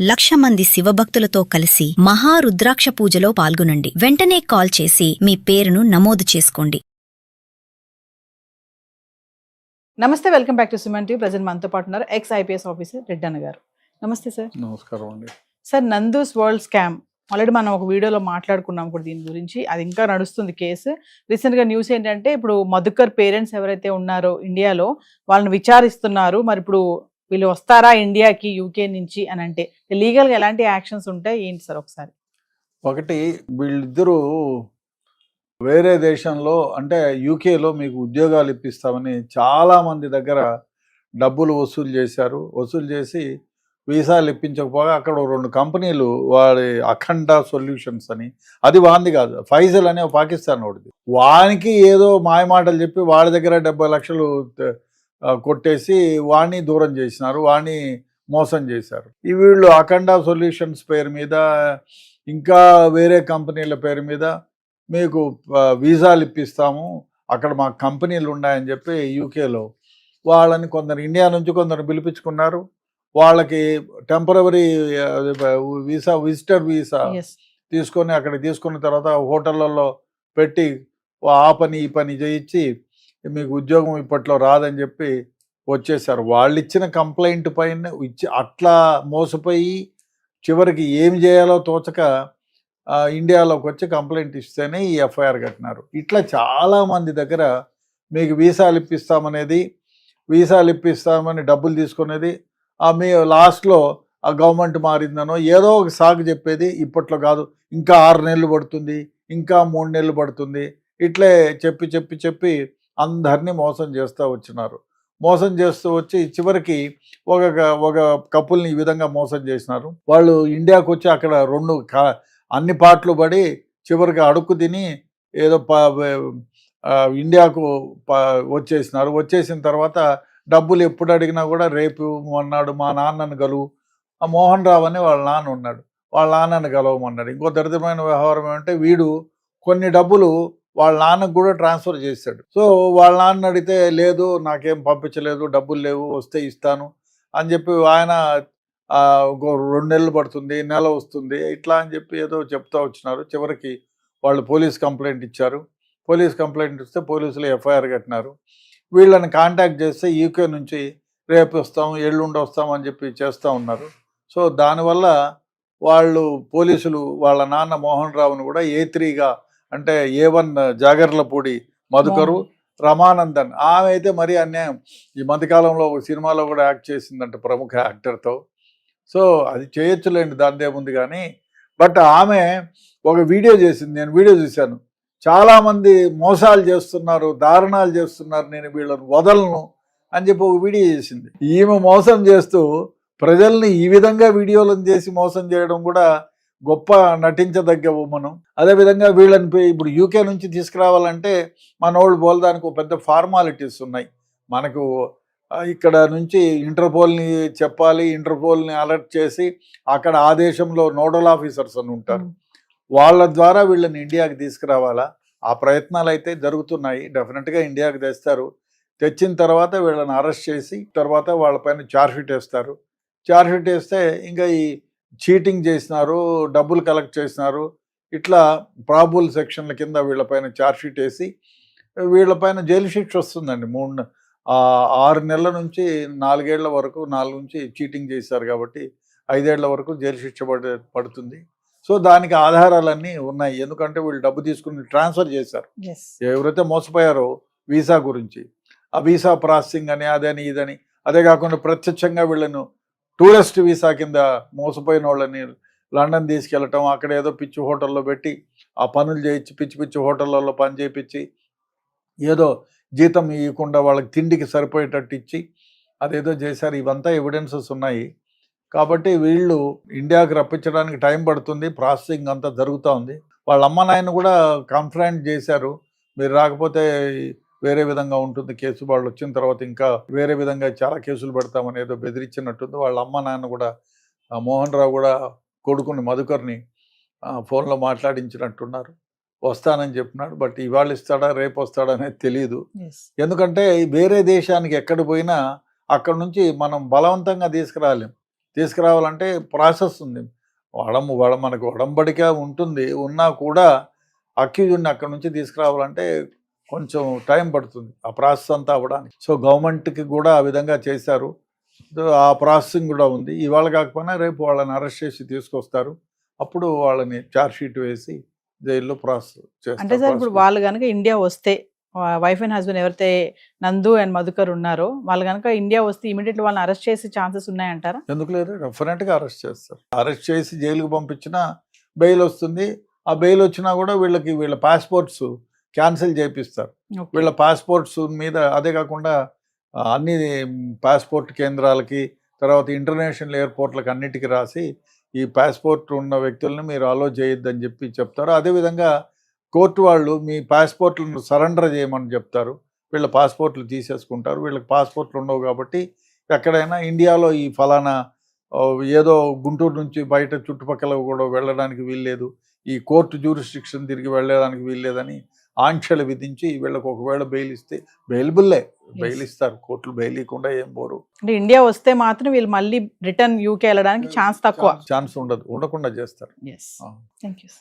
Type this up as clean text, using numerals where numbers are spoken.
1,00,000 మంది శివభక్తులతో కలిసి మహారుద్రాక్ష పూజలో పాల్గొనండి. వెంటనే కాల్ చేసి మీ పేరును నమోదు చేసుకోండి. నమస్తే, welcome back to Suman TV. Present మనతో పాటు ఉన్నారు ఎక్స్ ఐపీఎస్ ఆఫీసర్ రెడ్డన్న గారు. నమస్తే సార్. నమస్కారం అండి. Sir, Nandu's world scam already మనం ఒక వీడియోలో మాట్లాడుకున్నాం కూడా దీని గురించి. అది ఇంకా నడుస్తుంది కేసు. రీసెంట్గా న్యూస్ ఏంటంటే ఇప్పుడు మధుకర్ పేరెంట్స్ ఎవరైతే ఉన్నారో ఇండియాలో వాళ్ళని విచారిస్తున్నారు. మరి ఇప్పుడు వీళ్ళు వస్తారా ఇండియాకి యూకే నుంచి అని అంటే లీగల్గా ఎలాంటి యాక్షన్స్ ఉంటాయి ఏంటి సార్ ఒకసారి? ఒకటి, వీళ్ళిద్దరూ వేరే దేశంలో అంటే యూకేలో మీకు ఉద్యోగాలు ఇప్పిస్తామని చాలామంది దగ్గర డబ్బులు వసూలు చేశారు. వసూలు చేసి వీసాలు ఇప్పించకపోగా అక్కడ 2 కంపెనీలు వాడి అఖండ సొల్యూషన్స్ అని, అది వాంది కాదు, ఫైజల్ అనే పాకిస్తాన్ వాడిది, వానికి ఏదో మాయమాటలు చెప్పి వాళ్ళ దగ్గర 70 లక్షలు కొట్టేసి వాణ్ణి దూరం చేసినారు, వాణ్ణి మోసం చేశారు. ఈ వీళ్ళు అఖండ సొల్యూషన్స్ పేరు మీద ఇంకా వేరే కంపెనీల పేరు మీద మీకు వీసాలు ఇప్పిస్తాము, అక్కడ మా కంపెనీలు ఉన్నాయని చెప్పి యూకేలో వాళ్ళని కొందరు ఇండియా నుంచి కొందరు పిలిపించుకున్నారు. వాళ్ళకి టెంపరవరీ వీసా, విజిటర్ వీసా తీసుకొని అక్కడికి తీసుకున్న తర్వాత హోటళ్ళల్లో పెట్టి ఆ పని ఈ పని చేయించి మీకు ఉద్యోగం ఇప్పట్లో రాదని చెప్పి వచ్చేసారు. వాళ్ళు ఇచ్చిన కంప్లైంట్ పైన అట్లా మోసపోయి చివరికి ఏమి చేయాలో తోచక ఇండియాలోకి వచ్చి కంప్లైంట్ ఇస్తేనే ఈ ఎఫ్ఐఆర్ కట్టినారు. ఇట్లా చాలామంది దగ్గర మీకు వీసాలు ఇప్పిస్తామని డబ్బులు తీసుకునేది, మీ లాస్ట్లో ఆ గవర్నమెంట్ మారిందనో ఏదో ఒక సాగు చెప్పేది. ఇప్పట్లో కాదు, ఇంకా 6 నెలలు పడుతుంది, ఇంకా 3 నెలలు పడుతుంది, ఇట్లే చెప్పి చెప్పి చెప్పి అందరినీ మోసం చేస్తూ వచ్చినారు. మోసం చేస్తూ వచ్చి చివరికి ఒక కపుల్ని ఈ విధంగా మోసం చేసినారు. వాళ్ళు ఇండియాకు వచ్చి అక్కడ అన్ని పాటలు పడి చివరికి అడుక్కు తిని ఏదో ఇండియాకు వచ్చేసినారు. వచ్చేసిన తర్వాత డబ్బులు ఎప్పుడు అడిగినా కూడా రేపు అన్నాడు, మా నాన్నను గలువు, ఆ మోహన్ రావు అని వాళ్ళ నాన్న ఉన్నాడు, వాళ్ళ నాన్నను గలవమన్నాడు. ఇంకో దరిద్రమైన వ్యవహారం ఏమంటే వీడు కొన్ని డబ్బులు వాళ్ళ నాన్నకు కూడా ట్రాన్స్ఫర్ చేశాడు. సో వాళ్ళ నాన్న అడిగితే లేదు నాకేం పంపించలేదు, డబ్బులు లేవు, వస్తే ఇస్తాను అని చెప్పి ఆయన 2 నెలలు పడుతుంది, నెల వస్తుంది, ఇట్లా అని చెప్పి ఏదో చెప్తా వచ్చినారు. చివరికి వాళ్ళు పోలీస్ కంప్లైంట్ ఇచ్చారు. పోలీస్ కంప్లైంట్ ఇస్తే పోలీసులు ఎఫ్ఐఆర్ కట్టినారు. వీళ్ళని కాంటాక్ట్ చేస్తే యూకే నుంచి రేపు వస్తాం, ఎల్లుండి వస్తాం అని చెప్పి చేస్తూ ఉన్నారు. సో దానివల్ల వాళ్ళు పోలీసులు వాళ్ళ నాన్న మోహన్ రావును కూడా A3గా అంటే A1 జాగర్లపూడి మధుకరు, రమానందన్, ఆమె అయితే మరీ అన్యాయం. ఈ మధ్యకాలంలో ఒక సినిమాలో కూడా యాక్ట్ చేసిందంట ప్రముఖ యాక్టర్తో. సో అది చేయొచ్చులేండి, దానిదేముంది కానీ. బట్ ఆమె ఒక వీడియో చేసింది, నేను వీడియో చూశాను. చాలామంది మోసాలు చేస్తున్నారు, దారుణాలు చేస్తున్నారు, నేను వీళ్ళని వదలను అని చెప్పి ఒక వీడియో చేసింది. ఈమె మోసం చేస్తూ ప్రజల్ని ఈ విధంగా వీడియోలను చేసి మోసం చేయడం కూడా గొప్ప నటించదగ్గ మనం. అదేవిధంగా వీళ్ళని ఇప్పుడు యూకే నుంచి తీసుకురావాలంటే మనోళ్ళు పోలదానికి ఒక పెద్ద ఫార్మాలిటీస్ ఉన్నాయి. మనకు ఇక్కడ నుంచి ఇంటర్పోల్ని చెప్పాలి, ఇంటర్పోల్ని అలర్ట్ చేసి అక్కడ ఆ దేశంలో నోడల్ ఆఫీసర్స్ అని ఉంటారు, వాళ్ళ ద్వారా వీళ్ళని ఇండియాకి తీసుకురావాలా. ఆ ప్రయత్నాలు అయితే జరుగుతున్నాయి. డెఫినెట్గా ఇండియాకి తెస్తారు. తెచ్చిన తర్వాత వీళ్ళని అరెస్ట్ చేసి తర్వాత వాళ్ళపైన ఛార్జ్షీట్ వేస్తారు. ఛార్జ్షీట్ వేస్తే ఇంకా ఈ చీటింగ్ చేసినారు, డబ్బులు కలెక్ట్ చేసినారు, ఇట్లా ప్రాబుల్ సెక్షన్ల కింద వీళ్ళపైన ఛార్జ్షీట్ వేసి వీళ్ళపైన జైలు శిక్ష వస్తుందండి. 6 నెలల నుంచి 4 ఏళ్ల వరకు, 4 నుంచి చీటింగ్ చేశారు కాబట్టి 5 ఏళ్ల వరకు జైలు శిక్ష పడుతుంది. సో దానికి ఆధారాలన్నీ ఉన్నాయి. ఎందుకంటే వీళ్ళు డబ్బు తీసుకుని ట్రాన్స్ఫర్ చేశారు. ఎవరైతే మోసపోయారో వీసా గురించి, ఆ వీసా ప్రాసెసింగ్ అని అదని ఇదని, అదే కాకుండా ప్రత్యక్షంగా వీళ్ళను టూరిస్ట్ వీసా కింద మోసపోయిన వాళ్ళని లండన్ తీసుకెళ్ళటం, అక్కడ ఏదో పిచ్చి హోటల్లో పెట్టి ఆ పనులు చేయించి పిచ్చి పిచ్చి హోటళ్ళల్లో పని చేయించి ఏదో జీతం ఇవ్వకుండా వాళ్ళకి తిండికి సరిపోయేటట్టు ఇచ్చి అదేదో చేశారు. ఇవంతా ఎవిడెన్సెస్ ఉన్నాయి. కాబట్టి వీళ్ళు ఇండియాకి రప్పించడానికి టైం పడుతుంది, ప్రాసెసింగ్ అంతా జరుగుతూ ఉంది. వాళ్ళ అమ్మ నాయన కూడా కంప్లైంట్ చేశారు, మీరు రాకపోతే వేరే విధంగా ఉంటుంది కేసు, వాళ్ళు వచ్చిన తర్వాత ఇంకా వేరే విధంగా చాలా కేసులు పెడతామని ఏదో బెదిరించినట్టుంది. వాళ్ళ అమ్మ నాన్న కూడా మోహన్ రావు కూడా కొడుకుని మధుకర్ని ఫోన్లో మాట్లాడించినట్టున్నారు. వస్తానని చెప్పినాడు. బట్ ఇవాళ ఇస్తాడా రేపు వస్తాడా అనేది తెలియదు. ఎందుకంటే వేరే దేశానికి ఎక్కడ పోయినా అక్కడ నుంచి మనం బలవంతంగా తీసుకురాలేం. తీసుకురావాలంటే ప్రాసెస్ ఉంది. మనకు ఒడంబడిక ఉంటుంది, ఉన్నా కూడా అక్యూజ్డ్ని అక్కడి నుంచి తీసుకురావాలంటే కొంచెం టైం పడుతుంది ఆ ప్రాసెస్ అంతా అవ్వడానికి. సో గవర్నమెంట్కి కూడా ఆ విధంగా చేశారు. ఆ ప్రాసెసింగ్ కూడా ఉంది. ఇవాళ కాకపోయినా రేపు వాళ్ళని అరెస్ట్ చేసి తీసుకొస్తారు. అప్పుడు వాళ్ళని ఛార్జ్ షీట్ వేసి జైల్లో ప్రాసెస్ అంటే సార్ ఇప్పుడు వాళ్ళు కనుక ఇండియా వస్తే, వైఫ్ అండ్ హస్బెండ్ ఎవరైతే నందు అండ్ మధుకర్ ఉన్నారో వాళ్ళు కనుక ఇండియా వస్తే ఇమీడియట్లీ వాళ్ళని అరెస్ట్ చేసే ఛాన్సెస్ ఉన్నాయంటారా? ఎందుకు లేదు, డెఫినెట్గా అరెస్ట్ చేస్తారు. అరెస్ట్ చేసి జైలుకు పంపించినా బెయిల్ వస్తుంది. ఆ బెయిల్ వచ్చినా కూడా వీళ్ళ పాస్పోర్ట్స్ క్యాన్సిల్ చేపిస్తారు. వీళ్ళ పాస్పోర్ట్స్ మీద అదే కాకుండా అన్ని పాస్పోర్ట్ కేంద్రాలకి, తర్వాత ఇంటర్నేషనల్ ఎయిర్పోర్ట్లకు అన్నిటికీ రాసి ఈ పాస్పోర్ట్ ఉన్న వ్యక్తులను మీరు అలో చేయొద్దని చెప్పి చెప్తారు. అదేవిధంగా కోర్టు వాళ్ళు మీ పాస్పోర్ట్లను సరెండర్ చేయమని చెప్తారు. వీళ్ళ పాస్పోర్ట్లు తీసేసుకుంటారు. వీళ్ళకి పాస్పోర్ట్లు ఉండవు కాబట్టి ఎక్కడైనా ఇండియాలో ఈ ఫలానా ఏదో గుంటూరు నుంచి బయట చుట్టుపక్కల కూడా వెళ్ళడానికి వీల్లేదు, ఈ కోర్టు జ్యూరిస్డిక్షన్ తిరిగి వెళ్ళడానికి వీల్లేదని ఆంక్షలు విధించి వీళ్ళకి ఒకవేళ బెయిల్ ఇస్తే బెయిల్ ఇస్తారు. కోర్టులు బెయిల్ ఇవ్వకుండా ఏం పోరు. అంటే ఇండియా వస్తే మాత్రం వీళ్ళు మళ్ళీ రిటర్న్ యూకే వెళ్ళడానికి ఛాన్స్ తక్కువ, ఛాన్స్ ఉండకుండా చేస్తారు. Thank you.